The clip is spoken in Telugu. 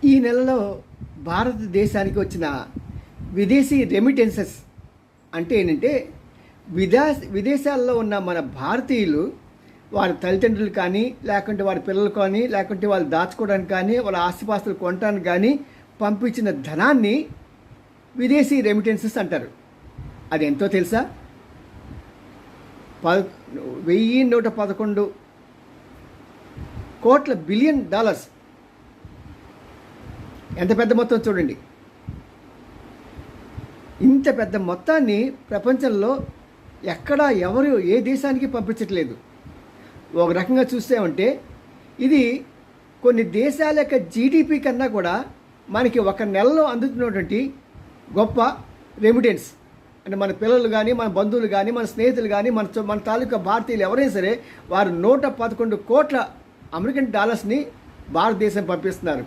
ఈ నెలలో భారతదేశానికి వచ్చిన విదేశీ రెమిటెన్సెస్ అంటే ఏంటంటే విదేశాల్లో ఉన్న మన భారతీయులు వారి తల్లిదండ్రులు కానీ, లేకుంటే వారి పిల్లలు కానీ, లేకుంటే వాళ్ళు దాచుకోవడానికి కానీ, వాళ్ళ ఆస్తిపాస్తులు కొనడానికి కానీ పంపించిన ధనాన్ని విదేశీ రెమిటెన్సెస్ అంటారు. అది ఎంతో తెలుసా? 1111 కోట్ల బిలియన్ డాలర్స్. ఎంత పెద్ద మొత్తం చూడండి. ఇంత పెద్ద మొత్తాన్ని ప్రపంచంలో ఎక్కడా ఎవరు ఏ దేశానికి పంపించట్లేదు. ఒక రకంగా చూసామంటే ఇది కొన్ని దేశాల యొక్క జీడిపి కన్నా కూడా మనకి ఒక నెలలో అందుతున్నటువంటి గొప్ప రెమిటెన్స్. అంటే మన పిల్లలు కానీ, మన బంధువులు కానీ, మన స్నేహితులు కానీ, మన తాలూకా భారతీయులు ఎవరైనా సరే వారు 111 కోట్ల అమెరికన్ డాలర్స్ని భారతదేశం పంపిస్తున్నారు.